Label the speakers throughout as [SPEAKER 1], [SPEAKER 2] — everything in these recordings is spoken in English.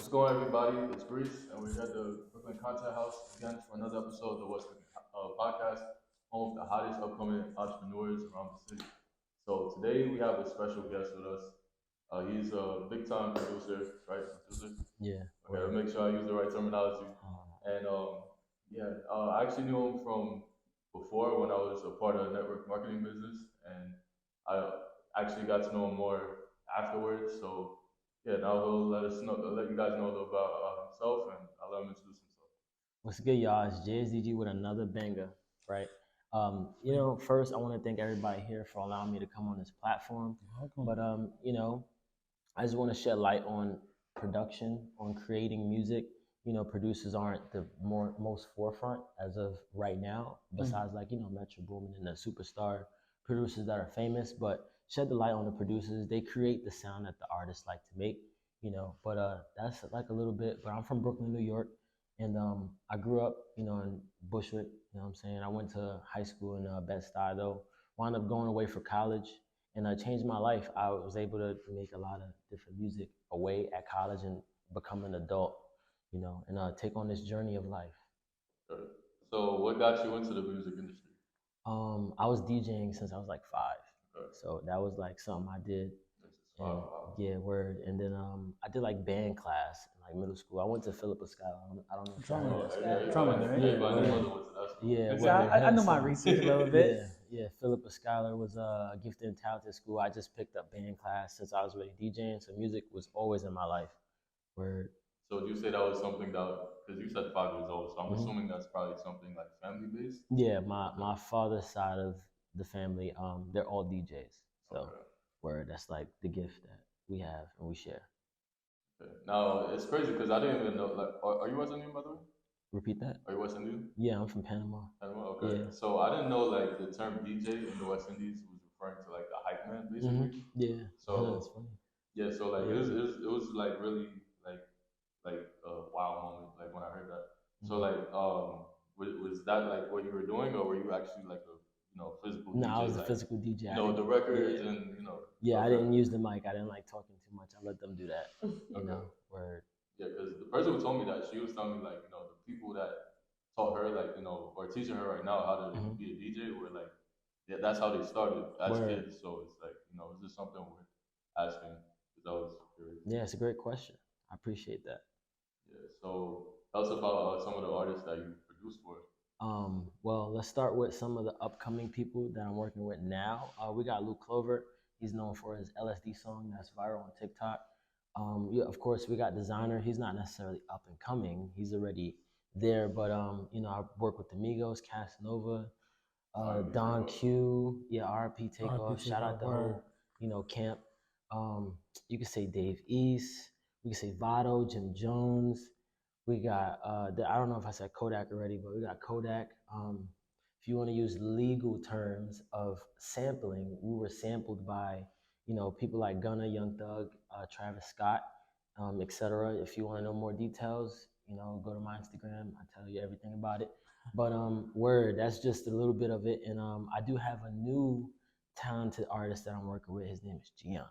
[SPEAKER 1] What's going on, everybody? It's Breeze, and we're here at the Brooklyn Content House again for another episode of the What's Cooking podcast, home of the hottest upcoming entrepreneurs around the city. So today we have a special guest with us. He's a big time producer, right? Producer.
[SPEAKER 2] Yeah.
[SPEAKER 1] Okay, I'll make sure I use the right terminology. And I actually knew him from before when I was a part of the network marketing business, and I actually got to know him more afterwards. So yeah, now he'll let you guys know a little about himself, and I'll let him introduce himself.
[SPEAKER 2] What's good, y'all? It's JSDG with another banger, right? First I want to thank everybody here for allowing me to come on this platform. But I just want to shed light on production, on creating music. Producers aren't the most forefront as of right now, besides Metro Boomin and the superstar producers that are famous. But shed the light on the producers. They create the sound that the artists like to make. But that's like a little bit. But I'm from Brooklyn, New York, and I grew up, in Bushwick. You know what I'm saying? I went to high school in Bed-Stuy, though. Wound up going away for college, and changed my life. I was able to make a lot of different music away at college and become an adult, and take on this journey of life.
[SPEAKER 1] Sure. So what got you into the music industry?
[SPEAKER 2] I was DJing since I was like 5.
[SPEAKER 1] Okay.
[SPEAKER 2] So that was like something I did. And,
[SPEAKER 1] wow.
[SPEAKER 2] yeah, word. And then I did like band class in like middle school. I went to Philippa Schuyler. I don't know if
[SPEAKER 3] Drama,
[SPEAKER 2] you
[SPEAKER 3] drama, right?
[SPEAKER 2] Yeah,
[SPEAKER 3] So I know my research a little bit.
[SPEAKER 2] Yeah. Philippa Schuyler was a gifted and talented school. I just picked up band class since I was already DJing, so music was always in my life. Word.
[SPEAKER 1] So do you say that was something that, because you said 5 years old, so I'm assuming that's probably something like family based?
[SPEAKER 2] Yeah, my father's side of the family, they're all DJs. So
[SPEAKER 1] Okay.
[SPEAKER 2] word, that's like the gift that we have and we share.
[SPEAKER 1] Okay. Now it's crazy because I didn't even know. Like, are you West Indian, by the way?
[SPEAKER 2] Repeat that.
[SPEAKER 1] Are you West Indian?
[SPEAKER 2] Yeah, I'm from Panama.
[SPEAKER 1] Panama. Okay.
[SPEAKER 2] Yeah.
[SPEAKER 1] So I didn't know like the term DJ in the West Indies was referring to like the hype man, basically.
[SPEAKER 2] Yeah.
[SPEAKER 1] So
[SPEAKER 2] that's funny.
[SPEAKER 1] yeah. So like it was like really like a wow moment like when I heard that. So like was that like what you were doing, or were you actually like a physical DJ?
[SPEAKER 2] No, I was a
[SPEAKER 1] like,
[SPEAKER 2] physical DJ.
[SPEAKER 1] The records and
[SPEAKER 2] Yeah, I didn't use the mic. I didn't like talking too much. I let them do that. Word.
[SPEAKER 1] Yeah, because the person who told me that, she was telling me like the people that taught her like or teaching her right now how to be a DJ were like that's how they started as kids. So it's like is this something worth asking? Because I was curious.
[SPEAKER 2] Yeah, it's a great question. I appreciate that.
[SPEAKER 1] Yeah. So tell us about some of the artists that you produced for.
[SPEAKER 2] Well, let's start with some of the upcoming people that I'm working with now. We got Luke Clover. He's known for his LSD song that's viral on TikTok. Yeah, of course, we got Desiigner. He's not necessarily up and coming. He's already there, but I work with the Migos, Casanova, Don Q, yeah, RP Takeoff. Shout out the whole, camp. You could say Dave East. We could say Vado, Jim Jones. We got I don't know if I said Kodak already, but we got Kodak. If you want to use legal terms of sampling, we were sampled by people like Gunna, Young Thug, Travis Scott, etc. If you want to know more details, go to my Instagram. I tell you everything about it. But word, that's just a little bit of it. And I do have a new talented artist that I'm working with. His name is Gian,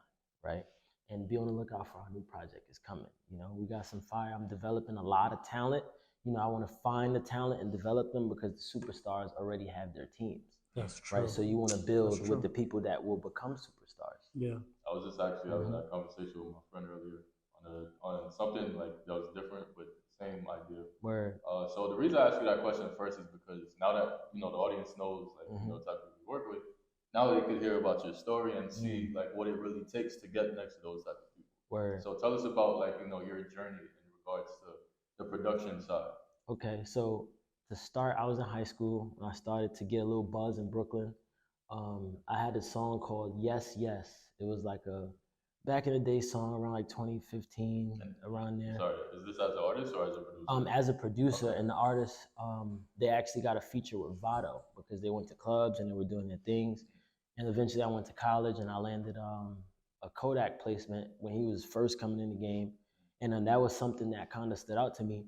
[SPEAKER 2] right? And be on the lookout for our new project is coming. We got some fire. I'm developing a lot of talent. I want to find the talent and develop them because the superstars already have their teams.
[SPEAKER 3] That's true.
[SPEAKER 2] Right. So you want to build with the people that will become superstars.
[SPEAKER 3] Yeah.
[SPEAKER 1] I was just actually having that conversation with my friend earlier on something like that was different, but same idea.
[SPEAKER 2] Word.
[SPEAKER 1] So the reason I asked you that question first is because now that the audience knows like the type of people you work with, now they could hear about your story and see like what it really takes to get next to those type of people.
[SPEAKER 2] Word.
[SPEAKER 1] So tell us about like your journey in regards to the production side.
[SPEAKER 2] Okay, so to start, I was in high school when I started to get a little buzz in Brooklyn. I had a song called Yes Yes. It was like a back in the day song around like 2015, around there.
[SPEAKER 1] Sorry, is this as an artist or as a producer?
[SPEAKER 2] As a producer, and the artist, they actually got a feature with Vado because they went to clubs and they were doing their things. And eventually I went to college and I landed a Kodak placement when he was first coming in the game. And then that was something that kind of stood out to me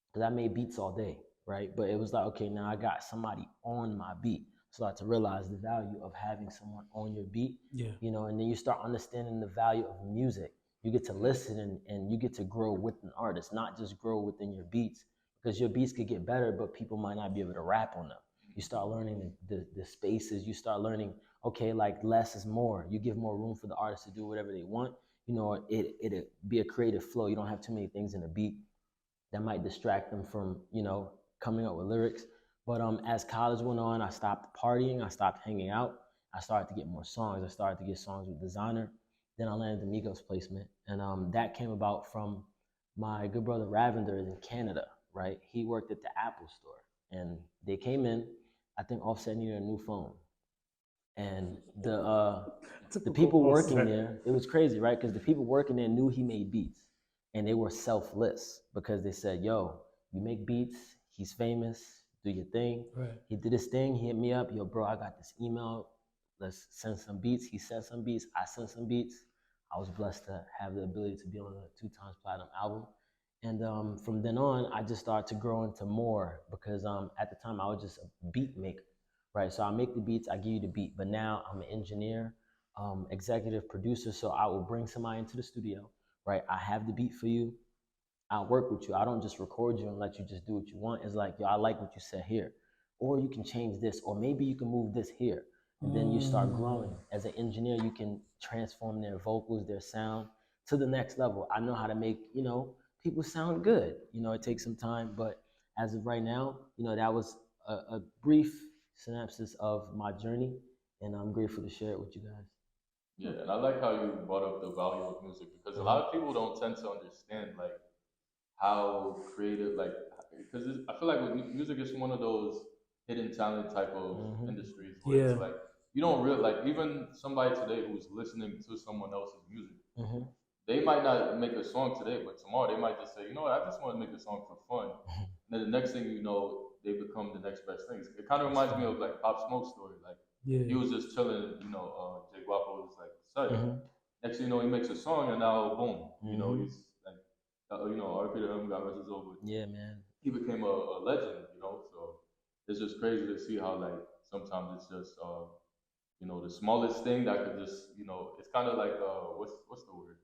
[SPEAKER 2] because I made beats all day, right? But it was like, okay, now I got somebody on my beat. So I had to realize the value of having someone on your beat, and then you start understanding the value of music. You get to listen and you get to grow with an artist, not just grow within your beats, because your beats could get better, but people might not be able to rap on them. You start learning the spaces. You start learning, okay, like less is more. You give more room for the artist to do whatever they want. You know, it'll be a creative flow. You don't have too many things in a beat that might distract them from, you know, coming up with lyrics. But as college went on, I stopped partying. I stopped hanging out. I started to get more songs. I started to get songs with Desiigner. Then I landed the Migos placement. And that came about from my good brother Ravender in Canada, right? He worked at the Apple store. And they came in, I think Offset needed a new phone. And the people working there, it was crazy, right? Because the people working there knew he made beats. And they were selfless because they said, yo, you make beats, he's famous, do your thing.
[SPEAKER 3] Right.
[SPEAKER 2] He did his thing, he hit me up, yo, bro, I got this email, let's send some beats. He sent some beats, I sent some beats. I was blessed to have the ability to be on a 2 times platinum album. And from then on, I just started to grow into more because at the time I was just a beat maker, right? So I make the beats, I give you the beat, but now I'm an engineer, executive producer, so I will bring somebody into the studio, right? I have the beat for you. I'll work with you. I don't just record you and let you just do what you want. It's like, yo, I like what you said here. Or you can change this, or maybe you can move this here. And then you start growing. As an engineer, you can transform their vocals, their sound to the next level. I know how to make, you know, people sound good. You know, it takes some time, but as of right now, you know, that was a brief synopsis of my journey, and I'm grateful to share it with you guys.
[SPEAKER 1] Yeah, and I like how you brought up the value of music because a lot of people don't tend to understand like how creative, like, because I feel like with music is one of those hidden talent type of industries where it's like you don't really like even somebody today who's listening to someone else's music. They might not make a song today, but tomorrow they might just say, you know what, I just want to make a song for fun. And then the next thing you know, they become the next best things. It kind of reminds me of like Pop Smoke's story. Like he was just chilling, you know, Jay Guapo was like, son. Next thing you know, he makes a song and now boom, you know, he's like, you know, RP to him, got rest his soul, but
[SPEAKER 2] Yeah, man.
[SPEAKER 1] he became a legend, you know. So it's just crazy to see how like sometimes it's just you know, the smallest thing that could just, you know, it's kind of like what's the word?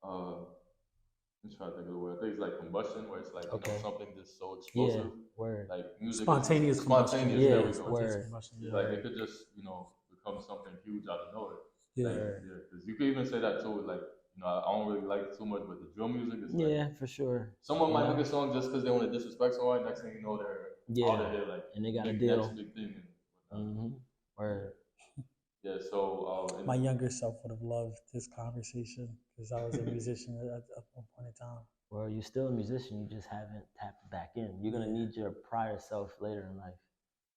[SPEAKER 1] I'm trying to think of the word. I think it's like combustion, where it's like you know something just so explosive.
[SPEAKER 2] Word.
[SPEAKER 1] Like music,
[SPEAKER 3] Spontaneous combustion.
[SPEAKER 1] Spontaneous. There we go.
[SPEAKER 2] Word.
[SPEAKER 1] It's like it could just you know become something huge out of nowhere.
[SPEAKER 2] Yeah.
[SPEAKER 1] Like, yeah, because you could even say that too. Like you know, I don't really like it too much, but the drill music is like,
[SPEAKER 2] Yeah, for sure.
[SPEAKER 1] someone might make a song just because they want to disrespect someone. Next thing you know, they're out of here, like,
[SPEAKER 2] and they got a
[SPEAKER 1] big,
[SPEAKER 2] deal.
[SPEAKER 1] next big thing.
[SPEAKER 2] Word.
[SPEAKER 1] Yeah, so
[SPEAKER 3] my younger self would have loved this conversation because I was a musician at one point in time.
[SPEAKER 2] Well, you're still a musician. You just haven't tapped back in. You're gonna need your prior self later in life.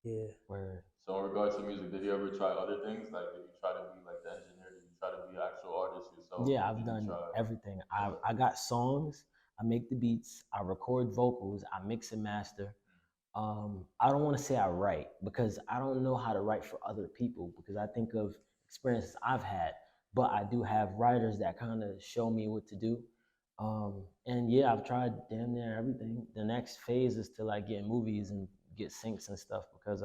[SPEAKER 3] Yeah.
[SPEAKER 2] Word.
[SPEAKER 1] So in regards to music, did you ever try other things? Like, did you try to be like the engineer? Did you try to be an actual artist yourself?
[SPEAKER 2] Yeah, I've done everything. I got songs. I make the beats. I record vocals. I mix and master. I don't want to say I write because I don't know how to write for other people because I think of experiences I've had, but I do have writers that kind of show me what to do. And yeah, I've tried damn near everything. The next phase is to like get movies and get syncs and stuff because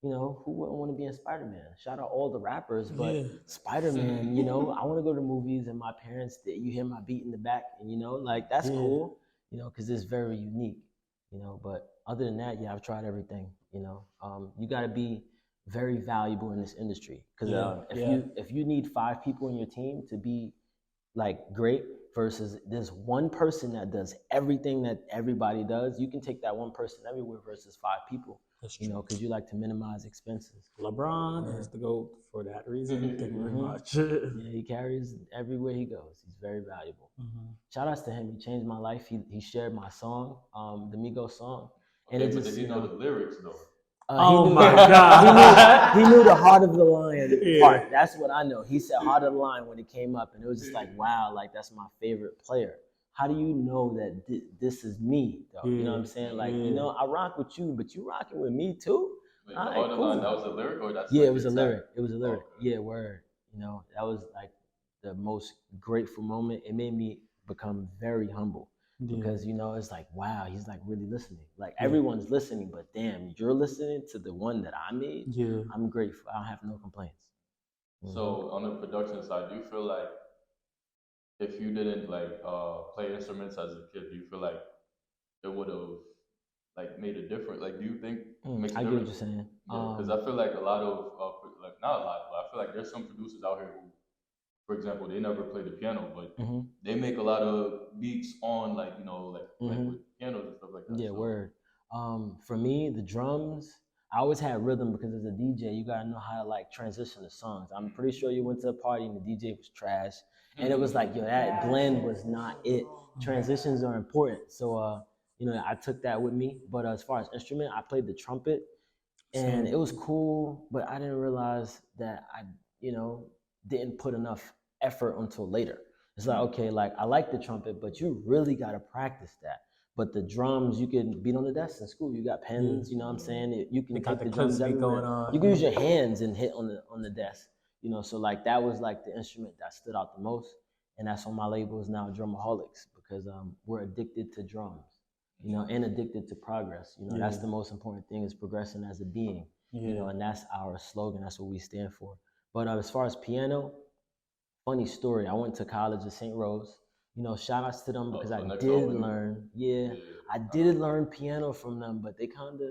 [SPEAKER 2] you know, who wouldn't want to be in Spider-Man? Shout out all the rappers, but Spider-Man, you know, I want to go to movies and my parents, you hear my beat in the back and you know, like that's cool, you know, because it's very unique, you know, but other than that, yeah, I've tried everything, you know. You got to be very valuable in this industry because if you need 5 people in your team to be like great versus there's one person that does everything that everybody does, you can take that one person everywhere versus 5 people. You know, because you like to minimize expenses.
[SPEAKER 3] LeBron is the GOAT for that reason. Thank you very much.
[SPEAKER 2] Yeah, he carries everywhere he goes. He's very valuable. Shout outs to him. He changed my life. He shared my song, the Migos song.
[SPEAKER 1] And it just, did he know the lyrics though?
[SPEAKER 3] Oh my God.
[SPEAKER 2] He knew the Heart of the Lion part. That's what I know. He said Heart of the Lion when it came up. And it was just like, wow, like that's my favorite player. How do you know that this is me, though? You know what I'm saying? Like, you know, I rock with you, but you rocking with me too?
[SPEAKER 1] Wait, all right, cool. That was a lyric or that's
[SPEAKER 2] yeah,
[SPEAKER 1] like
[SPEAKER 2] it was a lyric. It was a lyric.
[SPEAKER 1] Okay.
[SPEAKER 2] Yeah, word. You know, that was like the most grateful moment. It made me become very humble because, you know, it's like, wow, he's like really listening. Like everyone's listening, but damn, you're listening to the one that I made. Yeah. I'm grateful. I don't have no complaints.
[SPEAKER 1] So on the production side, do you feel like if you didn't like play instruments as a kid, do you feel like it would have like made a difference? Like, do you think it makes a
[SPEAKER 2] I get what
[SPEAKER 1] difference?
[SPEAKER 2] you're saying.
[SPEAKER 1] Yeah, because I feel like a lot of like not a lot, but I feel like there's some producers out here who, for example, they never play the piano, but
[SPEAKER 2] Mm-hmm.
[SPEAKER 1] they make a lot of beats on like like
[SPEAKER 2] Mm-hmm.
[SPEAKER 1] with pianos and stuff like that.
[SPEAKER 2] Yeah,
[SPEAKER 1] So
[SPEAKER 2] word. For me, the drums, I always had rhythm because as a DJ, you gotta know how to like transition the songs. I'm pretty sure you went to a party and the DJ was trash, and it was like, yo, that blend was not it. Transitions are important, so I took that with me. But as far as instrument, I played the trumpet, and it was cool, but I didn't realize that I, you know, didn't put enough effort until later. It's like, okay, like I like the trumpet, but you really gotta practice that. But the drums, you can beat on the desk in school. You got pens, you know what I'm saying? You can
[SPEAKER 3] They got
[SPEAKER 2] hit
[SPEAKER 3] the
[SPEAKER 2] the
[SPEAKER 3] clips
[SPEAKER 2] drums
[SPEAKER 3] be going
[SPEAKER 2] everywhere.
[SPEAKER 3] on.
[SPEAKER 2] You can use your hands and hit on the desk. So like that was like the instrument that stood out the most. And that's on my label is now Drumaholics because we're addicted to drums, and addicted to progress. That's the most important thing is progressing as a being, and that's our slogan. That's what we stand for. But as far as piano, funny story. I went to college at St. Rose. Shout outs to them because
[SPEAKER 1] so
[SPEAKER 2] I
[SPEAKER 1] next
[SPEAKER 2] did
[SPEAKER 1] over you.
[SPEAKER 2] learn. Yeah, I did learn piano from them, but they kind of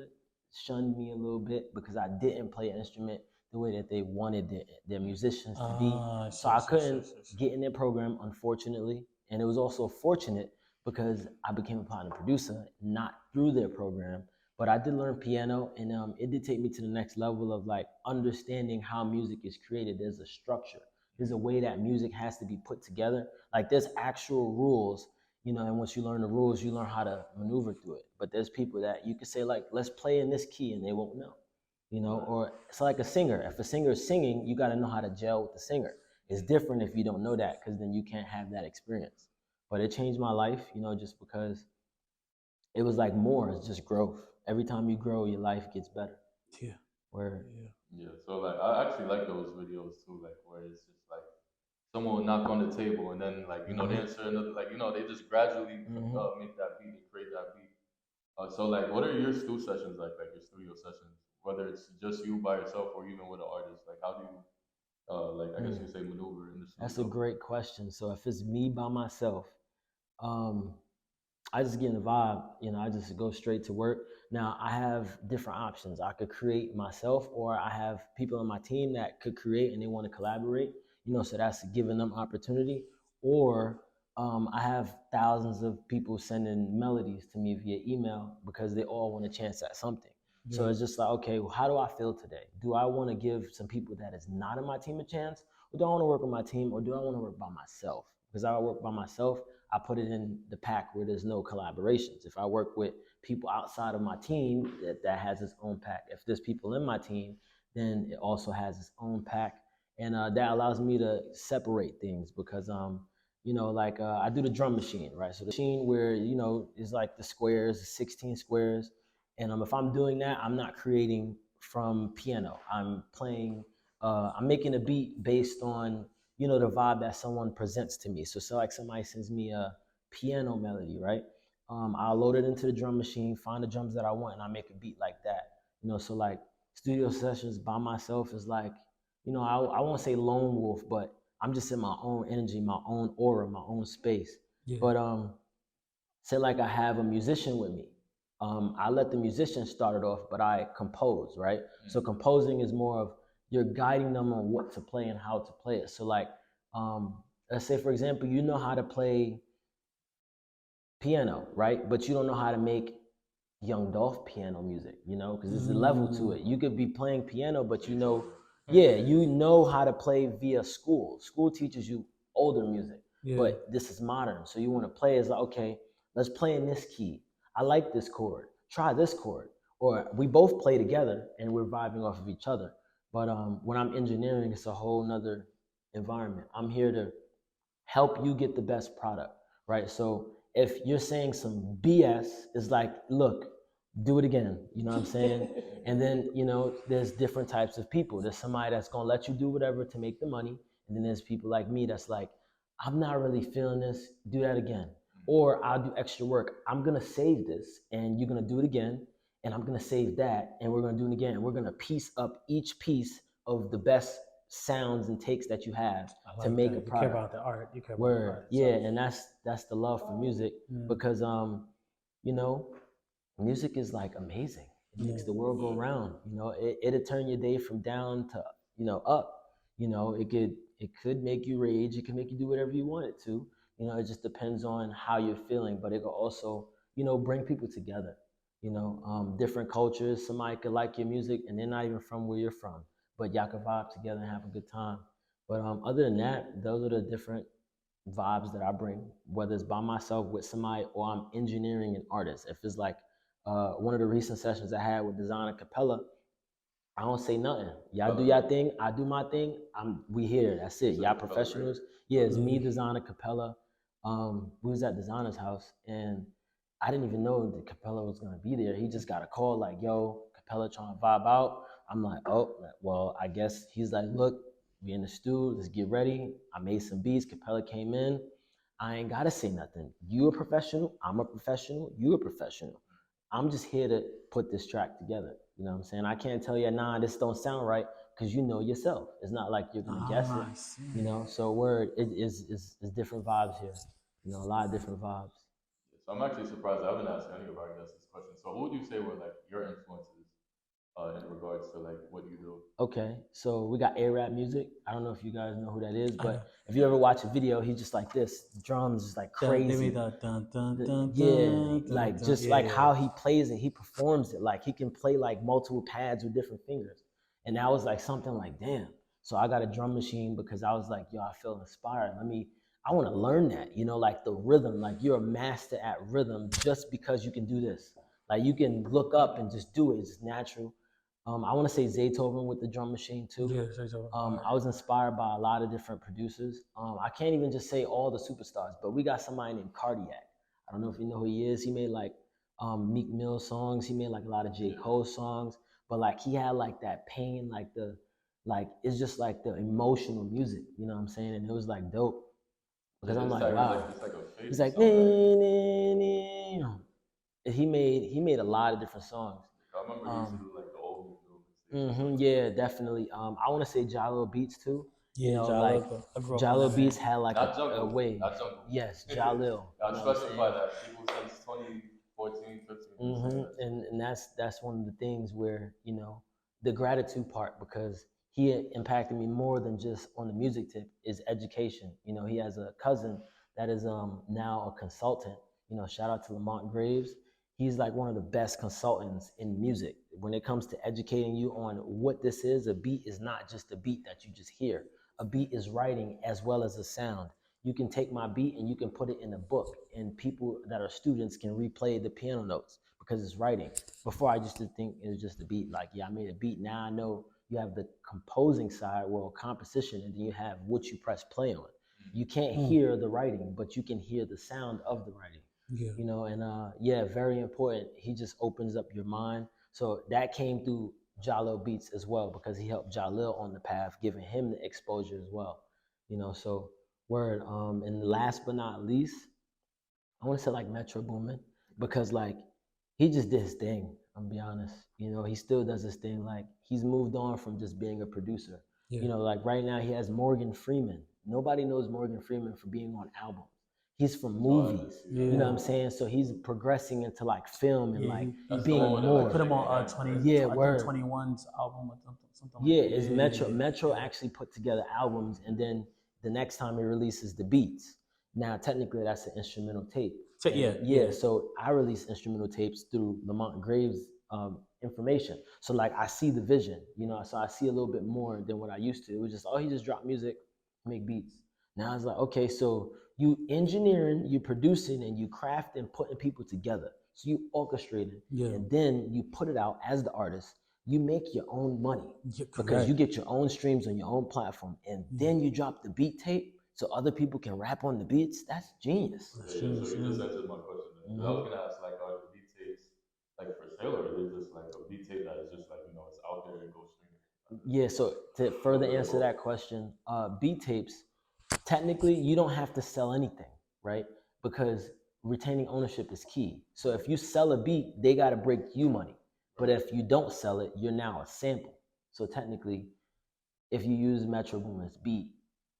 [SPEAKER 2] shunned me a little bit because I didn't play an instrument the way that they wanted their musicians to be. So I couldn't get in their program, unfortunately. And it was also fortunate because I became a partner producer, not through their program. But I did learn piano, and it did take me to the next level of like understanding how music is created. There's a structure. There's a way that music has to be put together. Like there's actual rules, and once you learn the rules, you learn how to maneuver through it. But there's people that you could say like, let's play in this key, and they won't know, or it's like a singer. If a singer is singing, you got to know how to gel with the singer. It's different if you don't know that, because then you can't have that experience. But it changed my life, just because it was like more, it's just growth. Every time you grow, your life gets better.
[SPEAKER 3] Yeah.
[SPEAKER 2] Where
[SPEAKER 1] yeah, so like I actually like those videos too, like where it's just like someone will knock on the table and then like they insert another like they just gradually make that beat and create that beat. So like, what are your sessions like your studio sessions? Whether it's just you by yourself or even with an artist, like how do you like I guess you say maneuver in the studio?
[SPEAKER 2] That's a great question. So if it's me by myself, um, I just get in the vibe, I just go straight to work. Now I have different options. I could create myself, or I have people on my team that could create and they want to collaborate, so that's giving them opportunity. Or I have thousands of people sending melodies to me via email because they all want a chance at something. So it's just like, okay, well, how do I feel today? Do I want to give some people that is not in my team a chance? Or do I want to work with my team? Or do I want to work by myself? Because I work by myself, I put it in the pack where there's no collaborations. If I work with people outside of my team, that has its own pack. If there's people in my team, then it also has its own pack. And that allows me to separate things because, like I do the drum machine, right? So the machine where, is like the squares, 16 squares. And if I'm doing that, I'm not creating from piano. I'm playing, I'm making a beat based on the vibe that someone presents to me. So like somebody sends me a piano melody, right? I'll load it into the drum machine, find the drums that I want, and I make a beat like that. So like studio sessions by myself is like, I won't say lone wolf, but I'm just in my own energy, my own aura, my own space.
[SPEAKER 3] Yeah.
[SPEAKER 2] But say like I have a musician with me. I let the musician start it off, but I compose, right? So composing is more of you're guiding them on what to play and how to play it. So like, let's say for example, you know how to play piano, right? But you don't know how to make Young Dolph piano music, because there's a level to it. You could be playing piano, but you know how to play via school. School teaches you older music, but this is modern. So you want to play as like, okay, let's play in this key. I like this chord. Try this chord. Or we both play together and we're vibing off of each other. But when I'm engineering, it's a whole nother environment. I'm here to help you get the best product, right? So if you're saying some BS, it's like, look, do it again. You know what I'm saying? And then, there's different types of people. There's somebody that's gonna let you do whatever to make the money. And then there's people like me that's like, I'm not really feeling this, do that again. Or I'll do extra work. I'm gonna save this and you're gonna do it again. And I'm gonna save that and we're gonna do it again. And we're gonna piece up each piece of the best sounds and takes that you have
[SPEAKER 3] I like
[SPEAKER 2] to make
[SPEAKER 3] that.
[SPEAKER 2] a
[SPEAKER 3] You
[SPEAKER 2] product.
[SPEAKER 3] care about the art. You care about the
[SPEAKER 2] Word,
[SPEAKER 3] art.
[SPEAKER 2] yeah, and that's the love for music because you know, music is like amazing. It makes the world go round. You know, it'll turn your day from down to up. You know, it could make you rage. It can make you do whatever you want it to. You know, it just depends on how you're feeling. But it could also bring people together. You know, different cultures. Somebody could like your music and they're not even from where you're from, but y'all could vibe together and have a good time. But other than that, those are the different vibes that I bring, whether it's by myself with somebody or I'm engineering an artist. If it's like one of the recent sessions I had with Desiigner Capella, I don't say nothing. Y'all do y'all thing, I do my thing. We here. That's it. Y'all professionals. Yeah, it's me, Desiigner Capella. We was at Designer's house and I didn't even know that Capella was gonna be there. He just got a call like, "Yo, Capella trying to vibe out." I'm like, "Oh, well, I guess." He's like, "Look, we in the studio. Let's get ready." I made some beats. Capella came in. I ain't gotta say nothing. You a professional. I'm a professional. You a professional. I'm just here to put this track together. You know what I'm saying? I can't tell you, nah, this don't sound right, because you know yourself. It's not like you're gonna guess it. You know, so word it is different vibes here. You know, a lot of different vibes.
[SPEAKER 1] So I'm actually surprised I haven't asked any of our guests this question. So what would you say were like your influences in regards to like what you do?
[SPEAKER 2] Okay, so we got A-Rap music. I don't know if you guys know who that is, but if you ever watch a video, he's just like this. Drums is like crazy.
[SPEAKER 3] They made that dun dun dun
[SPEAKER 2] Yeah,
[SPEAKER 3] dun,
[SPEAKER 2] like
[SPEAKER 3] dun,
[SPEAKER 2] just
[SPEAKER 3] yeah,
[SPEAKER 2] like
[SPEAKER 3] yeah.
[SPEAKER 2] how he plays it, he performs it. Like he can play like multiple pads with different fingers. And that was like something like, damn. So I got a drum machine because I was like, yo, I feel inspired. I want to learn that, like the rhythm. Like you're a master at rhythm just because you can do this. Like you can look up and just do it. It's natural. I want to say Zaytoven with the drum machine too.
[SPEAKER 3] Yeah, Zaytoven.
[SPEAKER 2] I was inspired by a lot of different producers. I can't even just say all the superstars, but we got somebody named Cardiac. I don't know if you know who he is. He made like Meek Mill songs. He made like a lot of J. Cole songs, but like he had like that pain, like it's just like the emotional music. You know what I'm saying? And it was like dope because I'm like, wow.
[SPEAKER 1] It's like a
[SPEAKER 2] He's like, he made a lot of different songs.
[SPEAKER 1] I remember he used to do like the old new.
[SPEAKER 2] Yeah, definitely. I want to say JahCeim too.
[SPEAKER 3] Yeah,
[SPEAKER 2] Like JahCeim Beats had like a wave.
[SPEAKER 1] Not Jungle.
[SPEAKER 2] Yes, Jalil.
[SPEAKER 1] I'll specify that people since 2014, 15.
[SPEAKER 2] And that's one of the things where the gratitude part, because he impacted me more than just on the music tip, is education. He has a cousin that is now a consultant. Shout out to Lamont Graves. He's like one of the best consultants in music when it comes to educating you on what this is. A beat is not just a beat that you just hear. A beat is writing as well as a sound. You can take my beat and you can put it in a book, and people that are students can replay the piano notes because it's writing. Before, I just didn't think it was just a beat. Like, yeah, I made a beat. Now I know you have the composing side, well, composition, and then you have what you press play on. You can't hear the writing, but you can hear the sound of the writing.
[SPEAKER 3] Yeah.
[SPEAKER 2] Yeah, very important. He just opens up your mind. So that came through Jalil Beats as well, because he helped Jalil on the path, giving him the exposure as well. So word. And last but not least, I want to say like Metro Boomin, because like he just did his thing. I'm gonna be honest. He still does his thing. Like he's moved on from just being a producer.
[SPEAKER 3] Yeah.
[SPEAKER 2] Like right now he has Morgan Freeman. Nobody knows Morgan Freeman for being on albums. He's from movies. You know what I'm saying? So he's progressing into like film and like being more.
[SPEAKER 3] Put him on 21's album or something.
[SPEAKER 2] Yeah, it's Metro. Metro actually put together albums, and then the next time he releases the beats. Now, technically, that's an instrumental tape. Yeah. So I release instrumental tapes through Lamont Graves' information. So like I see the vision, so I see a little bit more than what I used to. It was just, he just dropped music, make beats. Now it's like, okay, so you engineering, you producing, and you crafting, putting people together. So you orchestrating, and then you put it out as the artist. You make your own money because you get your own streams on your own platform, and then you drop the beat tape so other people can rap on the beats. That's genius.
[SPEAKER 1] So you just answered my question. I was gonna ask, like, are the beat tapes like for sale, or is it just like a beat tape that is just like it's out there and go stream it?
[SPEAKER 2] Yeah. So to further answer that question, beat tapes, technically you don't have to sell anything, right? Because retaining ownership is key. So if you sell a beat, they gotta break you money. But if you don't sell it, you're now a sample. So technically, if you use Metro Boomin's beat,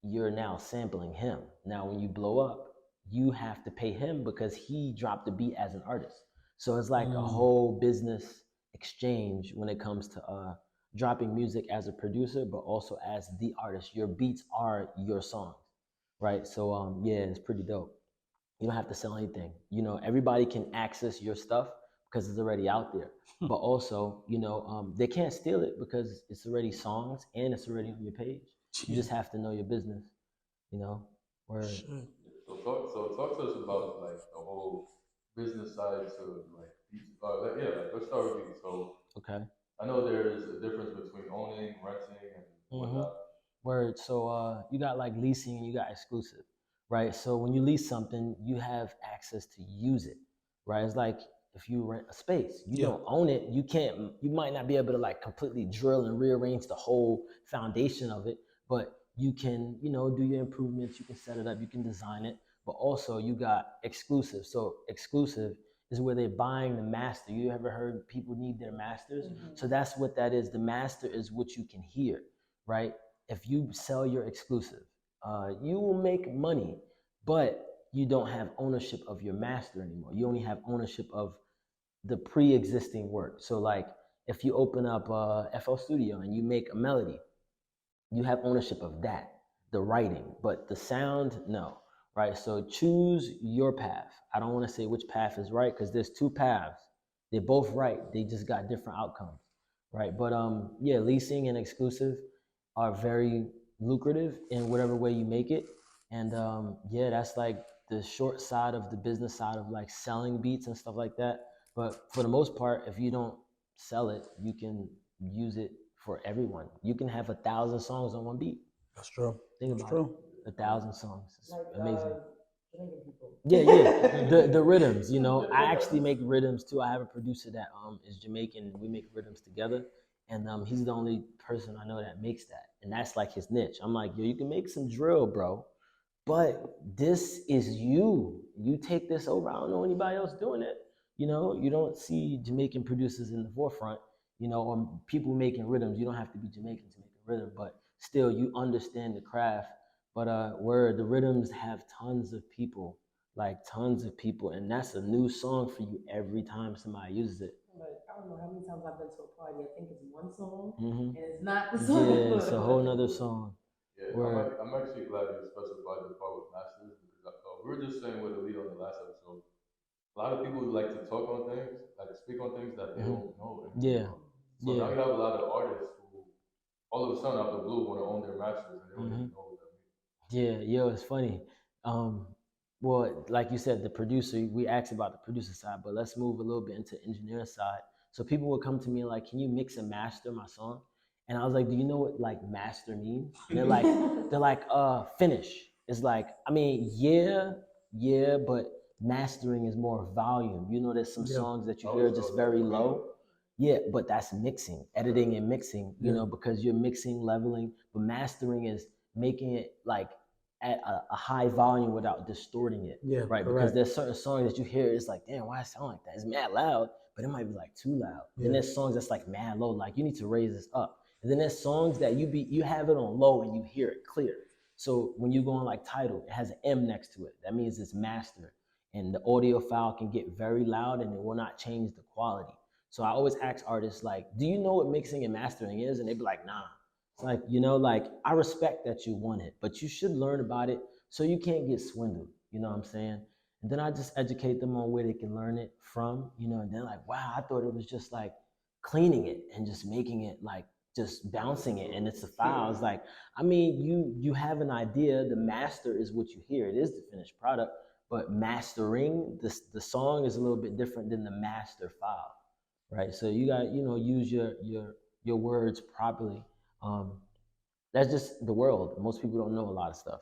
[SPEAKER 2] you're now sampling him. Now, when you blow up, you have to pay him because he dropped the beat as an artist. So it's like a whole business exchange when it comes to dropping music as a producer, but also as the artist. Your beats are your songs, right? So yeah, it's pretty dope. You don't have to sell anything. You know, everybody can access your stuff because it's already out there. But also, you know, they can't steal it because it's already songs and it's already on your page. You just have to know your business, you know. Word.
[SPEAKER 1] So talk to us about like the whole business side to like beats. Like let's start with beats. So
[SPEAKER 2] Okay.
[SPEAKER 1] I know there is a difference between owning, renting, and whatnot.
[SPEAKER 2] Word. So you got like leasing and you got exclusive, right? So when you lease something, you have access to use it, right? It's like if you rent a space, you don't own it. You can't. You might not be able to like completely drill and rearrange the whole foundation of it, but you can, you know, do your improvements. You can set it up. You can design it. But also you got exclusive. So exclusive is where they're buying the master. You ever heard people need their masters? So that's what that is. The master is what you can hear, right? If you sell your exclusive, you will make money, but you don't have ownership of your master anymore. You only have ownership of the pre-existing work. So like if you open up FL Studio and you make a melody, you have ownership of that, the writing, but the sound, no, right? So choose your path. I don't want to say which path is right because there's two paths. They're both right. They just got different outcomes, right? But yeah, leasing and exclusive are very lucrative in whatever way you make it. And yeah, that's like the short side of the business side of like selling beats and stuff like that. But for the most part, if you don't sell it, you can use it for everyone. You can have 1,000 songs on one beat.
[SPEAKER 3] That's true.
[SPEAKER 2] Think
[SPEAKER 3] That's
[SPEAKER 2] about
[SPEAKER 3] true.
[SPEAKER 2] it. 1,000 songs. It's
[SPEAKER 4] Like
[SPEAKER 2] amazing.
[SPEAKER 4] Jamaican people.
[SPEAKER 2] Yeah. The rhythms, you know. I actually make rhythms too. I have a producer that is Jamaican. We make rhythms together. And he's the only person I know that makes that. And that's like his niche. I'm like, yo, you can make some drill, bro. But this is you. You take this over. I don't know anybody else doing it. You know, you don't see Jamaican producers in the forefront, you know, or people making rhythms. You don't have to be Jamaican to make a rhythm, but still you understand the craft. But where the rhythms have tons of people, like tons of people, and that's a new song for you every time somebody uses it.
[SPEAKER 4] But I don't know how many times I've been to a party. I think it's one song,
[SPEAKER 2] Mm-hmm.
[SPEAKER 4] and it's not the song.
[SPEAKER 2] Yeah, it's a whole nother song.
[SPEAKER 1] Yeah, I'm actually glad you specified the part with masters because we were just saying with Elite on the last episode. A lot of people like to talk on things, like speak on things that they don't know.
[SPEAKER 2] Yeah.
[SPEAKER 1] So now you have a lot of artists who all of a sudden out of the blue want to own their masters and they don't even know what that means.
[SPEAKER 2] Yeah, yo, it's funny. Well, like you said, the producer, we asked about the producer side, but let's move a little bit into engineer side. So people would come to me like, can you mix and master my song? And I was like, do you know what like master means? And they're like, finish. It's like, I mean, yeah, but mastering is more volume. You know, there's some songs that you hear just very low. Yeah, but that's mixing, editing and mixing, you know, because you're mixing, leveling, but mastering is making it like at a high volume without distorting it.
[SPEAKER 3] Yeah,
[SPEAKER 2] right.
[SPEAKER 3] correct.
[SPEAKER 2] Because there's certain songs that you hear, it's like, damn, why it sound like that? It's mad loud, but it might be like too loud. Then there's songs that's like mad low, like you need to raise this up. And then there's songs that you have it on low and you hear it clear. So when you go on like Tidal, it has an M next to it. That means it's mastered. And the audio file can get very loud and it will not change the quality. So I always ask artists like, do you know what mixing and mastering is? And they'd be like, nah. It's like, you know, like I respect that you want it, but you should learn about it so you can't get swindled. You know what I'm saying? And then I just educate them on where they can learn it from, you know, and then like, wow, I thought it was just like cleaning it and just making it like just bouncing it and it's a file. It's like, I mean, you have an idea. The master is what you hear. It is the finished product, but mastering the song is a little bit different than the master file, right? So you got, you know, use your words properly. That's just the world. Most people don't know a lot of stuff,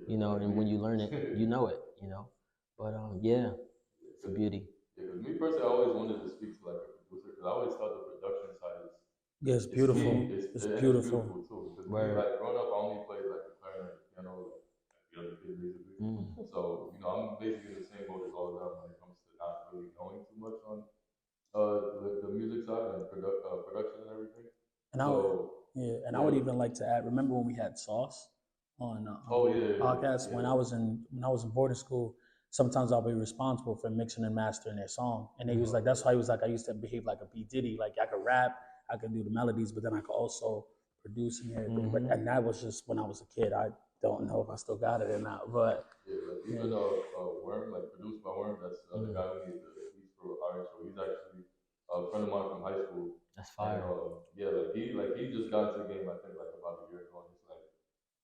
[SPEAKER 2] you know, and when you learn it, you know it, you know. But yeah, it's a beauty.
[SPEAKER 1] Yeah, because me personally, I always wanted to speak to like a producer because I always thought the production side is
[SPEAKER 3] Yeah, it's beautiful.
[SPEAKER 1] it's
[SPEAKER 3] beautiful.
[SPEAKER 1] too. Because me, like growing up, I only played like the clarinet, piano, like the other kids basically. So you know, I'm basically in the same boat as all of them when it comes to not really knowing too much on the music side and production and everything.
[SPEAKER 3] And
[SPEAKER 1] so
[SPEAKER 3] Yeah, and I would even like to add. Remember when we had Sauce on podcast? When I was in boarding school, sometimes I'll be responsible for mixing and mastering their song, and he was like, that's why he was like, I used to behave like a P Diddy, like I could rap, I could do the melodies, but then I could also produce and everything. But and that was just when I was a kid. I don't know if I still got it or not, but
[SPEAKER 1] even Worm, like produced by Worm, that's the guy who made the beats for our show. He's actually a friend of mine from high school.
[SPEAKER 2] That's fire.
[SPEAKER 1] And he just got into the game, I think, like about a year ago. And it's like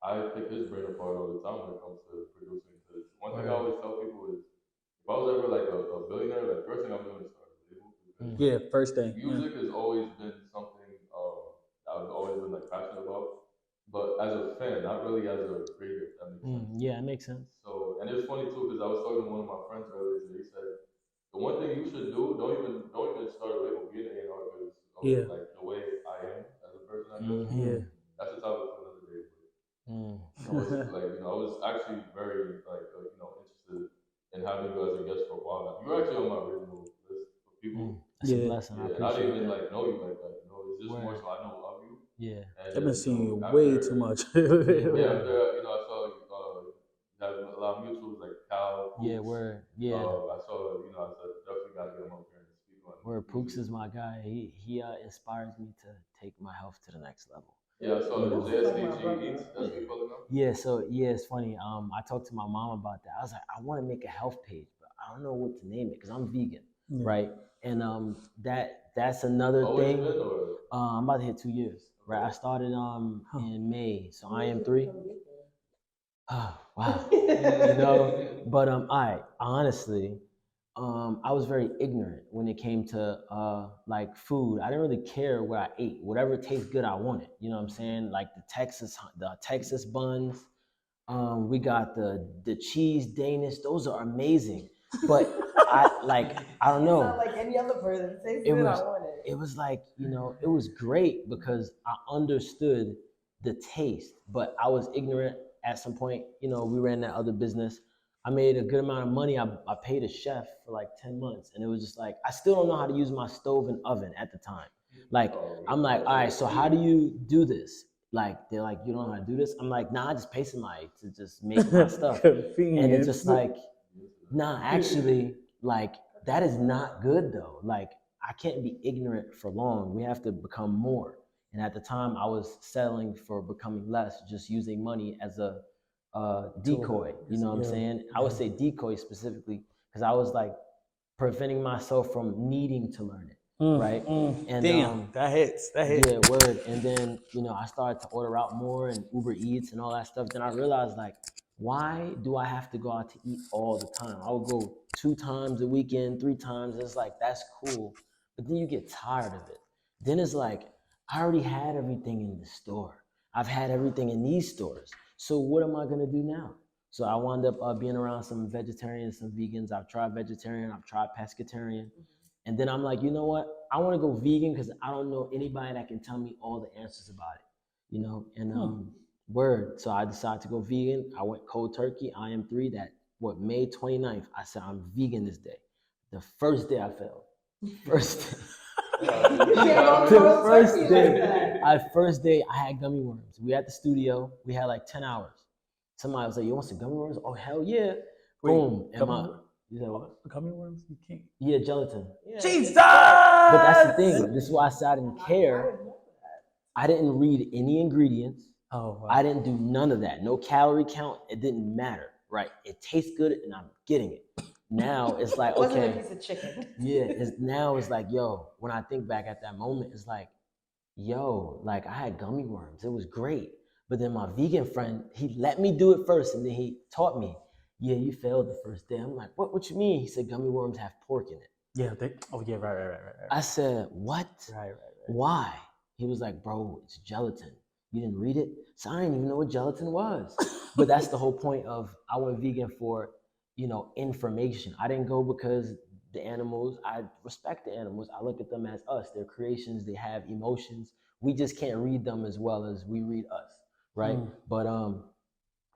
[SPEAKER 1] I pick his brain apart all the time when it comes to producing. Because one thing I always tell people is, if I was ever like a billionaire, like first thing I'm doing is start a label.
[SPEAKER 3] Yeah, first thing.
[SPEAKER 1] Music has always been something I've always been like passionate about, but as a fan, not really as a creator. If that makes sense.
[SPEAKER 2] Yeah, it makes sense.
[SPEAKER 1] So, and it's funny too because I was talking to one of my friends earlier today. He said the one thing you should do, don't even start a label, be an A&R because like the way I am as a person, I guess.
[SPEAKER 3] Yeah.
[SPEAKER 1] That's the topic for another day. I was like, I was actually very like interested in having you as a guest for a while now. You're actually on my original list of people.
[SPEAKER 2] That's a blessing. I
[SPEAKER 1] and I didn't even like know you like that. It's just more so I know of you.
[SPEAKER 2] Yeah.
[SPEAKER 1] And
[SPEAKER 3] I've been seeing you
[SPEAKER 1] after,
[SPEAKER 3] way too much.
[SPEAKER 1] after I saw you have a lot of mutuals like Cal. Pooks.
[SPEAKER 2] Yeah, word. Yeah.
[SPEAKER 1] I saw I said definitely gotta get him up here and speak on.
[SPEAKER 2] Where Pooks is my guy. He inspires me to take my health to the next level.
[SPEAKER 1] Yeah, I saw JSDGBeats. That's what you call it now.
[SPEAKER 2] Yeah, so it's funny. I talked to my mom about that. I was like, I want to make a health page, but I don't know what to name it because I'm vegan, right? And that's another thing. I'm about to hit 2 years, right? I started in May, so I am 3. Oh, wow. But honestly, I was very ignorant when it came to like food. I didn't really care what I ate. Whatever tastes good, I wanted. You know what I'm saying? Like the Texas buns. We got the cheese Danish. Those are amazing. But I don't know.
[SPEAKER 4] It's not like any other person.
[SPEAKER 2] It was like, it was great because I understood the taste, but I was ignorant at some point. We ran that other business. I made a good amount of money. I paid a chef for like 10 months. And it was just like, I still don't know how to use my stove and oven at the time. Like, I'm like, all right, so how do you do this? Like, they're like, you don't know how to do this? I'm like, nah, I just pay somebody to just make my stuff. And it's just like, nah, actually, like, that is not good though. Like, I can't be ignorant for long. We have to become more. And at the time, I was settling for becoming less, just using money as a decoy. You know what I'm saying? I would say decoy specifically because I was like preventing myself from needing to learn it. Right? And
[SPEAKER 3] damn, that hits.
[SPEAKER 2] Yeah, word. And then, I started to order out more and Uber Eats and all that stuff. Then I realized, like, why do I have to go out to eat all the time? I would go 2 times a weekend, 3 times. It's like, that's cool. But then you get tired of it. Then it's like, I already had everything in the store. I've had everything in these stores. So what am I gonna do now? So I wound up being around some vegetarians, some vegans. I've tried vegetarian, I've tried pescatarian. And then I'm like, you know what? I want to go vegan because I don't know anybody that can tell me all the answers about it, And word. So I decided to go vegan. I went cold turkey. I am 3. May 29th. I said I'm vegan this day. The first day I failed. First day. First day I had gummy worms. We at the studio. We had like 10 hours. Somebody was like, "You want some gummy worms?" Oh hell yeah! Boom. You said what?
[SPEAKER 3] Gummy worms? You can't.
[SPEAKER 2] Yeah, gelatin.
[SPEAKER 3] Yeah. Jesus!
[SPEAKER 2] But that's the thing. This is why I said I didn't care. I didn't read any ingredients.
[SPEAKER 3] Oh, wow.
[SPEAKER 2] I didn't do none of that. No calorie count. It didn't matter. Right? It tastes good, and I'm getting it. Now it's like, okay.
[SPEAKER 4] Wasn't a piece of chicken.
[SPEAKER 2] Yeah. Now it's like, yo. When I think back at that moment, it's like, yo, like I had gummy worms. It was great. But then my vegan friend, he let me do it first, and then he taught me. Yeah, you failed the first day. I'm like, what you mean? He said gummy worms have pork in it.
[SPEAKER 3] Yeah, right.
[SPEAKER 2] I said, what?
[SPEAKER 3] Right.
[SPEAKER 2] Why? He was like, bro, it's gelatin. You didn't read it? So I didn't even know what gelatin was. But that's the whole point of I went vegan for, information. I didn't go because the animals, I respect the animals. I look at them as us. They're creations. They have emotions. We just can't read them as well as we read us, right? But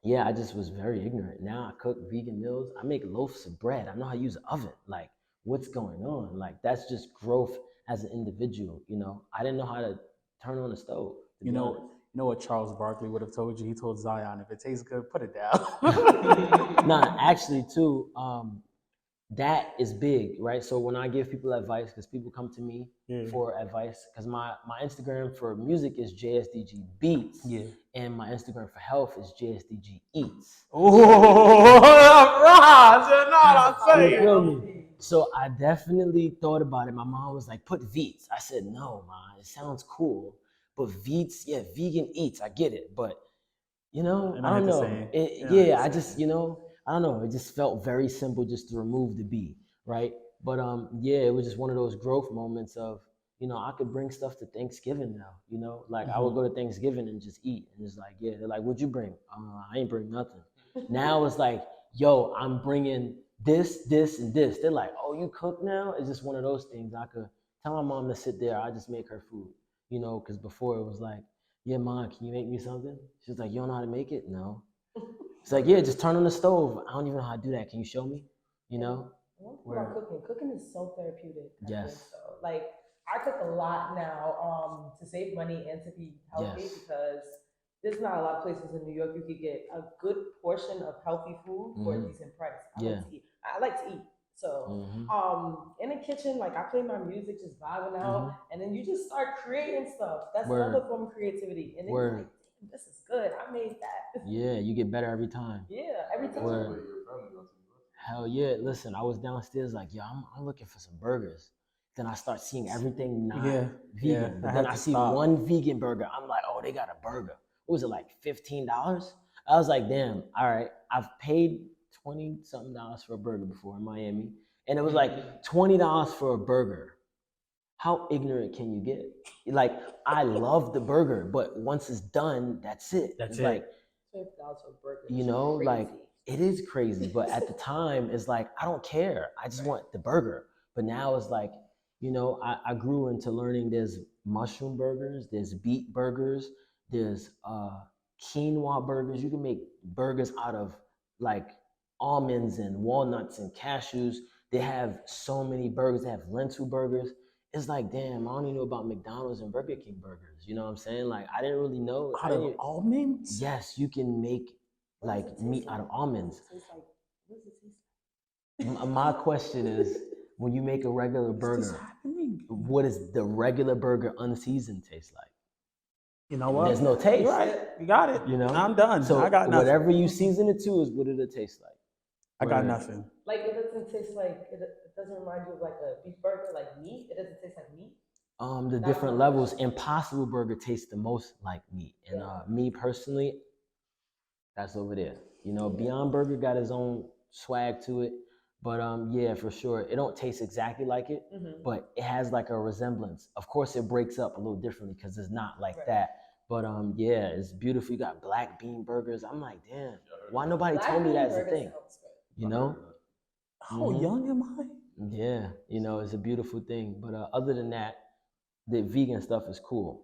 [SPEAKER 2] yeah, I just was very ignorant. Now I cook vegan meals. I make loaves of bread. I know how to use an oven. Like, what's going on? Like, that's just growth as an individual, I didn't know how to turn on a stove.
[SPEAKER 3] You know what Charles Barkley would have told you? He told Zion, if it tastes good, put it down.
[SPEAKER 2] Nah, actually, too, that is big, right? So when I give people advice, because people come to me for advice, because my Instagram for music is JSDGBeats, and my Instagram for health is JSDGEats. You feel me? So I definitely thought about it. My mom was like, put Veets. I said, no, man, it sounds cool. But Veets, yeah, vegan eats, I get it. But, I don't know. I just, I don't know. It just felt very simple just to remove the B, right? But it was just one of those growth moments of, I could bring stuff to Thanksgiving now, like I would go to Thanksgiving and just eat. And it's like, they're like, what'd you bring? I ain't bring nothing. Now it's like, yo, I'm bringing this, and this. They're like, oh, you cook now? It's just one of those things. I could tell my mom to sit there. I just make her food, because before it was like, yeah, Mom, can you make me something? She's like, you don't know how to make it? No. It's like, yeah, just turn on the stove. I don't even know how to do that. Can you show me?
[SPEAKER 4] About cooking. Cooking is so therapeutic.
[SPEAKER 2] Yes.
[SPEAKER 4] So, like, I cook a lot now to save money and to be healthy because there's not a lot of places in New York you could get a good portion of healthy food for a decent price. I like to eat. So, in the kitchen, like I play my music, just vibing out, and then you just start creating stuff. That's another form of creativity. And then you're like, this is good. I made that.
[SPEAKER 2] Yeah, you get better every time.
[SPEAKER 4] Yeah, every time.
[SPEAKER 2] Hell yeah. Listen, I was downstairs like, yo, I'm looking for some burgers. Then I start seeing everything not vegan. But then I see one vegan burger. I'm like, oh, they got a burger. What was it, like $15? I was like, damn, all right. I've paid $20-something for a burger before in Miami. And it was like $20 for a burger. How ignorant can you get? Like, I love the burger, but once it's done, that's it.
[SPEAKER 3] That's
[SPEAKER 2] it's like,
[SPEAKER 4] $12 for a burger.
[SPEAKER 2] Like, it is crazy. But at the time, it's like, I don't care. I just want the burger. But now it's like, I grew into learning there's mushroom burgers, there's beet burgers, there's quinoa burgers. You can make burgers out of like almonds and walnuts and cashews. They have so many burgers. They have lentil burgers. It's like, damn, I only know about McDonald's and Burger King burgers. You know what I'm saying? Like, I didn't really know.
[SPEAKER 3] Out of almonds?
[SPEAKER 2] Yes, you can make like meat out of almonds. My question is, when you make a regular burger, what does the regular burger unseasoned taste like?
[SPEAKER 3] You know what?
[SPEAKER 2] There's no taste.
[SPEAKER 3] You're right. You got it. I'm done.
[SPEAKER 2] So
[SPEAKER 3] I got nothing.
[SPEAKER 2] Whatever you season it to is what it'll taste like.
[SPEAKER 3] I got nothing.
[SPEAKER 4] Like, it doesn't taste like, it doesn't remind you of like a beef burger, like meat. It doesn't taste like meat.
[SPEAKER 2] The different levels. Impossible Burger tastes the most like meat. And me personally, that's over there. Beyond Burger got his own swag to it. But for sure. It don't taste exactly like it, but it has like a resemblance. Of course, it breaks up a little differently because it's not like that. But it's beautiful. You got black bean burgers. I'm like, damn, why nobody told me that's a thing?
[SPEAKER 3] How young am I?
[SPEAKER 2] Yeah, it's a beautiful thing. But other than that, the vegan stuff is cool.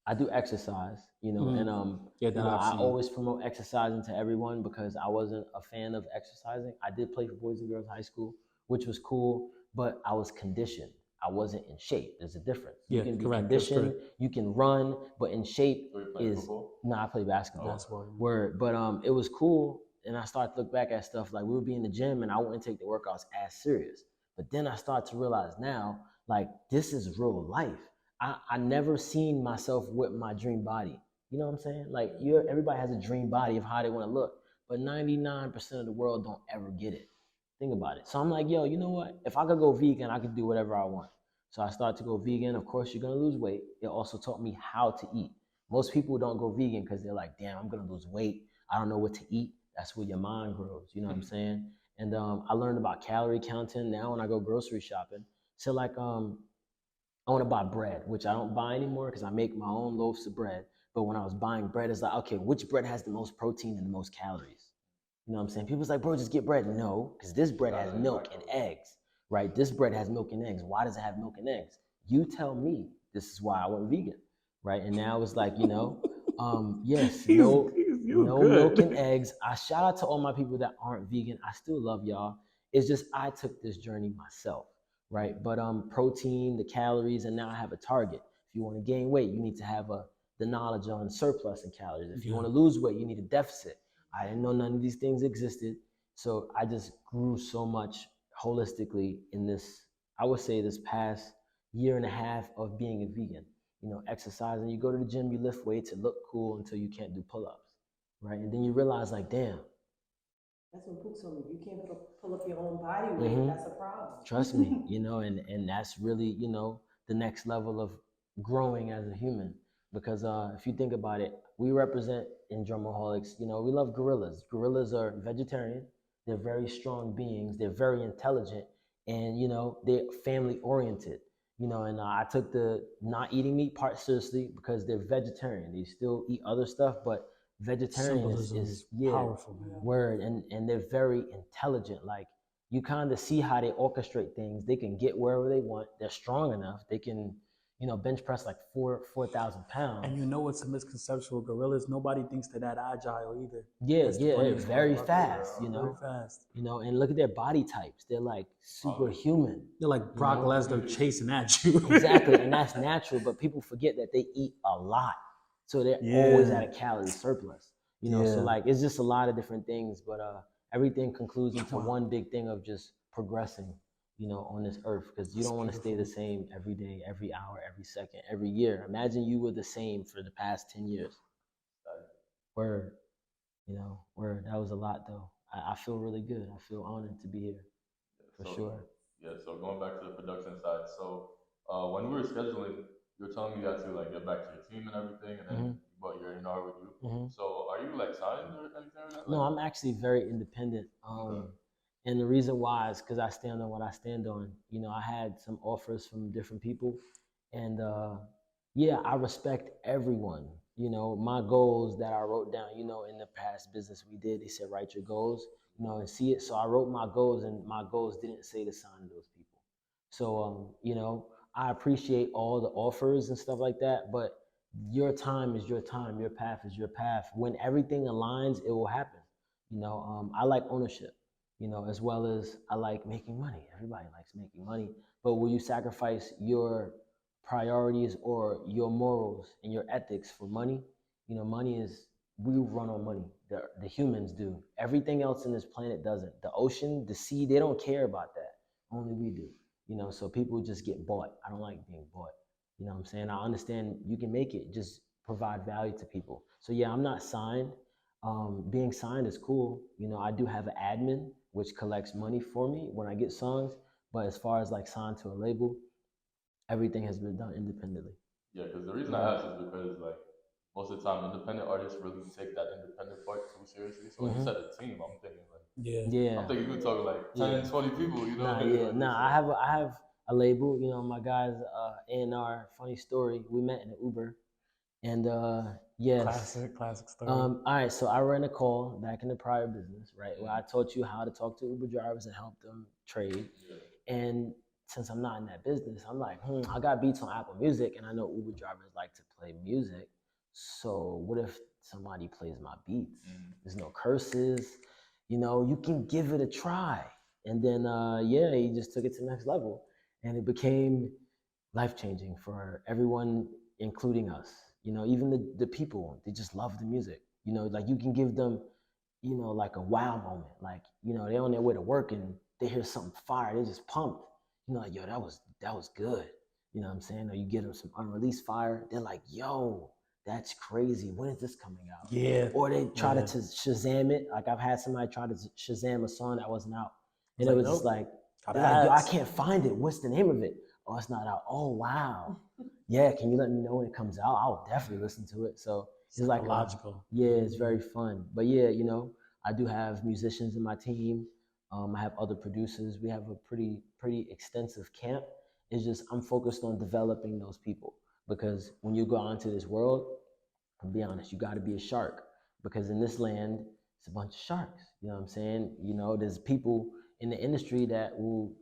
[SPEAKER 2] I do exercise, and I always promote exercising to everyone because I wasn't a fan of exercising. I did play for Boys and Girls High School, which was cool, but I was conditioned. I wasn't in shape. There's a difference. You can be conditioned, you can run, but in shape is I play basketball. Word, but it was cool, and I started to look back at stuff like we would be in the gym, and I wouldn't take the workouts as serious. But then I start to realize now, like, this is real life. I never seen myself with my dream body. You know what I'm saying? Like, everybody has a dream body of how they want to look, but 99% of the world don't ever get it. Think about it. So I'm like, yo, you know what? If I could go vegan, I could do whatever I want. So I started to go vegan. Of course, you're going to lose weight. It also taught me how to eat. Most people don't go vegan because they're like, damn, I'm going to lose weight. I don't know what to eat. That's where your mind grows. You know what I'm saying? And I learned about calorie counting now when I go grocery shopping. So like, I want to buy bread, which I don't buy anymore because I make my own loaves of bread. But when I was buying bread, it's like, okay, which bread has the most protein and the most calories? You know what I'm saying? People's like, bro, just get bread. No, because this bread has milk and eggs, right? This bread has milk and eggs. Why does it have milk and eggs? You tell me. This is why I went vegan, right? And now it's like, yes, no milk and eggs. I shout out to all my people that aren't vegan. I still love y'all. It's just I took this journey myself. Right, but protein, the calories, and now I have a target. If you want to gain weight, you need to have a the knowledge on surplus and calories. If you want to lose weight, you need a deficit. I didn't know none of these things existed. So I just grew so much holistically in this, I would say this past year and a half of being a vegan. You know, exercising, you go to the gym, you lift weights, it look cool until you can't do pull-ups, right? And then you realize like, damn.
[SPEAKER 4] That's what Pook told me. You can't pull up your own body weight. That's a problem.
[SPEAKER 2] Trust me, you know, and that's really, you know, the next level of growing as a human. Because if you think about it, we represent in Drumaholics, you know, we love gorillas. Gorillas are vegetarian. They're very strong beings. They're very intelligent, and you know, they're family oriented. You know, and I took the not eating meat part seriously because they're vegetarian. They still eat other stuff, but vegetarian is
[SPEAKER 3] powerful, man.
[SPEAKER 2] Word, and they're very intelligent. Like you kind of see how they orchestrate things. They can get wherever they want. They're strong enough. They can, you know, bench press like 4,000 pounds.
[SPEAKER 3] And you know what's a misconception with gorillas? Nobody thinks they're that agile either.
[SPEAKER 2] Yeah, they're very fast, you know.
[SPEAKER 3] Very fast.
[SPEAKER 2] You know, and look at their body types. They're like superhuman.
[SPEAKER 3] They're like Brock Lesnar chasing at you.
[SPEAKER 2] Exactly, and that's natural, but people forget that they eat a lot. So they're always at a calorie surplus. You know, so like it's just a lot of different things, but everything concludes into one big thing of just progressing, you know, on this earth, because you don't want to stay the same every day, every hour, every second, every year. Imagine you were the same for the past 10 years. Word, you know, word. That was a lot though. I feel really good. I feel honored to be here, for sure.
[SPEAKER 1] Yeah, so going back to the production side, so when we were scheduling, you were telling me you had to like get back to your team and everything, and then you brought your A&R with you. So are you like signed or anything like that?
[SPEAKER 2] No, I'm actually very independent. And the reason why is because I stand on what I stand on. You know, I had some offers from different people, and yeah, I respect everyone. You know, my goals that I wrote down, you know, in the past business we did, they said, write your goals, you know, and see it. So I wrote my goals, and my goals didn't say to sign those people. So, you know, I appreciate all the offers and stuff like that, but your time is your time, your path is your path. When everything aligns, it will happen. You know, I like ownership, you know, as well as I like making money. Everybody likes making money, but will you sacrifice your priorities or your morals and your ethics for money? You know, money is, we run on money. The humans do. Everything else in this planet doesn't. The ocean, the sea, they don't care about that. Only we do. You know, so people just get bought. I don't like being bought. You know what I'm saying? I understand you can make it, just provide value to people. So yeah, I'm not signed. Being signed is cool. You know, I do have an admin, which collects money for me when I get songs. But as far as like signed to a label, everything has been done independently.
[SPEAKER 1] Yeah, because the reason I ask is because like most of the time, independent artists really take that independent part too seriously. So when you said a team, I'm thinking like, I'm thinking you could talk like 10, 20 people, you know?
[SPEAKER 2] I have a label, you know, my guys, A&R, funny story, we met in an Uber, and yes.
[SPEAKER 3] Classic story.
[SPEAKER 2] All right, so I ran a call back in the prior business, right, where I taught you how to talk to Uber drivers and help them trade, and since I'm not in that business, I'm like, I got beats on Apple Music, and I know Uber drivers like to play music, so what if somebody plays my beats? There's no curses, you know, you can give it a try. And then, yeah, he just took it to the next level. And it became life-changing for everyone, including us. You know, even the people, they just love the music. You know, like you can give them, you know, like a wow moment. Like, you know, they're on their way to work and they hear something fire, they just pumped. You know, like, yo, that was good. You know what I'm saying? Or you get them some unreleased fire, they're like, yo, that's crazy. When is this coming out?
[SPEAKER 3] Yeah.
[SPEAKER 2] Or they try to Shazam it. Like I've had somebody try to Shazam a song that wasn't out. And it was just like, yo, I can't find it. What's the name of it? Oh, it's not out. Oh, wow. Yeah, can you let me know when it comes out? I'll definitely listen to it. So it's like
[SPEAKER 3] logical.
[SPEAKER 2] Yeah, it's very fun. But yeah, you know, I do have musicians in my team. I have other producers. We have a pretty extensive camp. It's just I'm focused on developing those people, because when you go out into this world, I'll be honest, you got to be a shark, because in this land, it's a bunch of sharks. You know what I'm saying? You know, there's people in the industry that will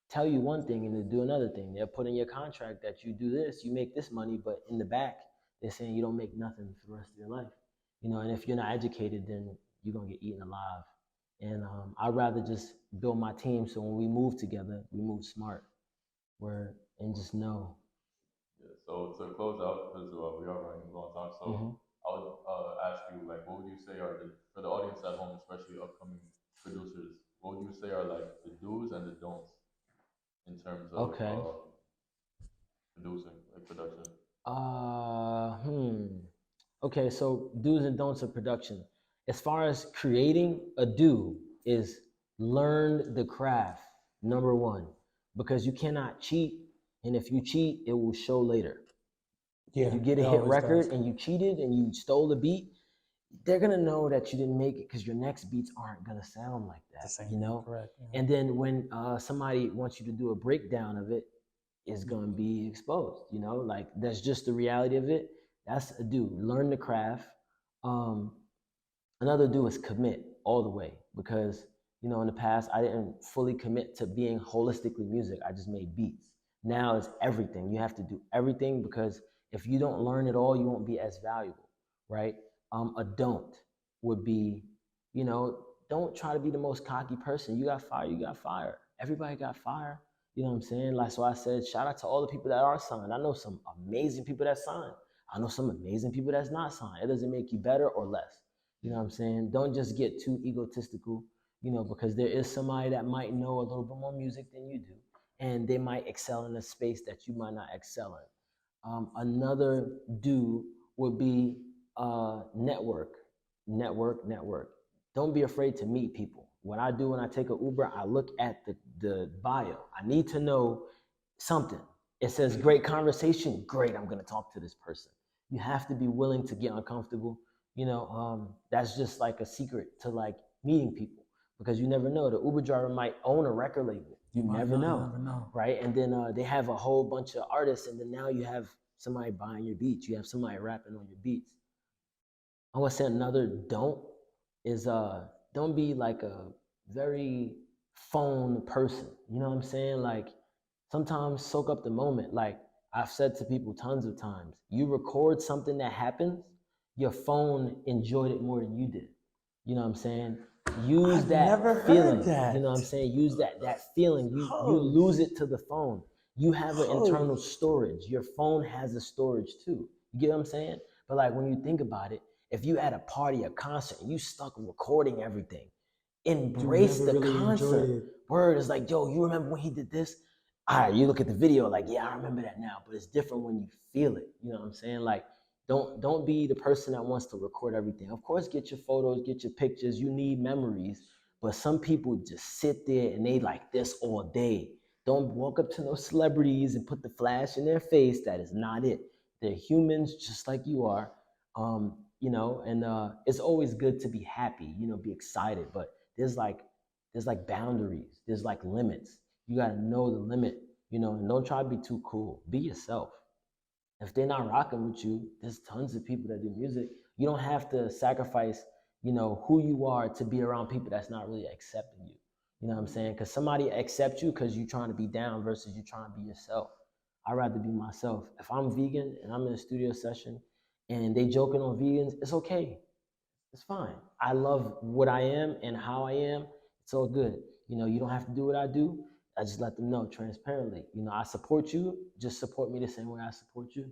[SPEAKER 2] tell you one thing and they do another thing. They'll put in your contract that you do this, you make this money, but in the back, they're saying you don't make nothing for the rest of your life. You know, and if you're not educated, then you're going to get eaten alive. And I'd rather just build my team so when we move together, we move smart, and just know.
[SPEAKER 1] Yeah, So to close out, because we are running a long time, so I would ask you, like, what would you say are for the audience at home, especially upcoming producers, what would you say are like the do's and the don'ts in terms of producing, like production?
[SPEAKER 2] Okay, so do's and don'ts of production. As far as creating, a do is learn the craft, number one, because you cannot cheat. And if you cheat, it will show later.
[SPEAKER 3] Yeah,
[SPEAKER 2] you get a hit record and you cheated and you stole the beat, they're gonna know that you didn't make it because your next beats aren't gonna sound like that, you know?
[SPEAKER 3] Correct. Yeah.
[SPEAKER 2] And then when somebody wants you to do a breakdown of it, it's gonna be exposed, you know? Like that's just the reality of it. That's a do. Learn the craft. Another do is commit all the way because, you know, in the past I didn't fully commit to being holistically music. I just made beats. Now it's everything. You have to do everything because if you don't learn it all, you won't be as valuable, right? A don't would be, you know, don't try to be the most cocky person. You got fire, you got fire. Everybody got fire. You know what I'm saying? Like, so I said, shout out to all the people that are signed. I know some amazing people that signed. I know some amazing people that's not signed. It doesn't make you better or less. You know what I'm saying? Don't just get too egotistical, you know, because there is somebody that might know a little bit more music than you do, and they might excel in a space that you might not excel in. Another do would be network. Don't be afraid to meet people. What I do when I take an Uber, I look at the bio. I need to know something. It says great conversation. Great, I'm gonna talk to this person. You have to be willing to get uncomfortable. You know, that's just like a secret to like meeting people because you never know. The Uber driver might own a record label. You never know, right? And then they have a whole bunch of artists, and then now you have somebody buying your beats. You have somebody rapping on your beats. I want to say another don't is don't be like a very phone person. You know what I'm saying? Like sometimes soak up the moment. Like I've said to people tons of times, you record something that happens, your phone enjoyed it more than you did. You know what I'm saying? Use that feeling. You know what I'm saying? Use that feeling. You lose it to the phone. You have an internal storage. Your phone has a storage too. You get what I'm saying? But like when you think about it, if you at a party, a concert, and you stuck recording everything, embrace the really concert. Word is like, yo, you remember when he did this? All right, you look at the video like, yeah, I remember that now, but it's different when you feel it. You know what I'm saying? Like, don't be the person that wants to record everything. Of course, get your photos, get your pictures. You need memories, but some people just sit there and they like this all day. Don't walk up to no celebrities and put the flash in their face. That is not it. They're humans just like you are. You know, and it's always good to be happy, you know, be excited, but there's like boundaries, there's like limits. You got to know the limit, you know, and don't try to be too cool. Be yourself. If they're not rocking with you, there's tons of people that do music. You don't have to sacrifice, you know, who you are to be around people that's not really accepting you. You know what I'm saying? Because somebody accepts you because you're trying to be down versus you trying to be yourself. I'd rather be myself. If I'm vegan and I'm in a studio session and they joking on vegans, it's okay. It's fine. I love what I am and how I am. It's all good. You know, you don't have to do what I do. I just let them know transparently. You know, I support you. Just support me the same way I support you.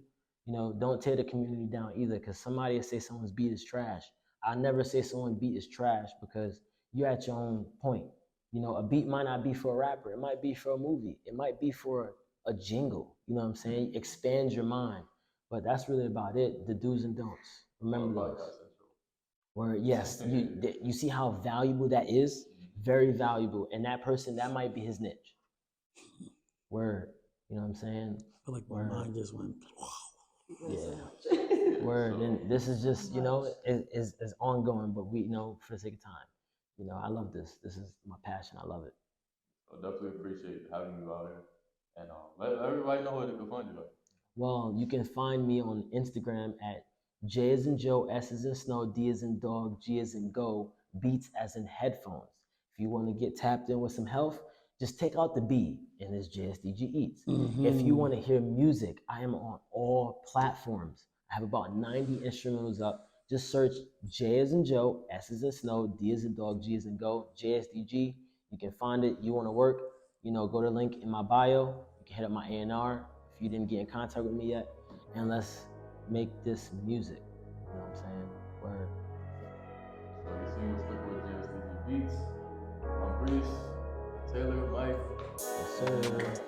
[SPEAKER 2] You know, don't tear the community down either because somebody will say someone's beat is trash. I never say someone's beat is trash because you're at your own point. You know, a beat might not be for a rapper. It might be for a movie. It might be for a jingle. You know what I'm saying? Expand your mind. But that's really about it. The do's and don'ts. Remember those. Where yes, you see how valuable that is? Very valuable. And that person, that might be his niche. Word. You know what I'm saying?
[SPEAKER 3] I feel like my mind just went.
[SPEAKER 2] Yeah. Word. And this is just, you know, is ongoing, but we, you know, for the sake of time. You know, I love this. This is my passion. I love it.
[SPEAKER 1] I definitely appreciate having you out here. And let everybody know where they can find you.
[SPEAKER 2] Well, you can find me on Instagram at J as in Joe, S as in Snow, D as in Dog, G as in Go, Beats as in headphones. If you want to get tapped in with some health, just take out the B and it's JSDGeats. If you want to hear music, I am on all platforms. I have about 90 instrumentals up. Just search J as in Joe, S as in Snow, D as in Dog, G as in Go, JSDG. You can find it. You want to work, you know, go to the link in my bio. You can hit up my A&R if you didn't get in contact with me yet. and let's make this music. You know what I'm saying? Word.
[SPEAKER 1] So you see what's good with JSDGBeats. I'm Breeze, Taylor, Mike.
[SPEAKER 2] Yes, sir.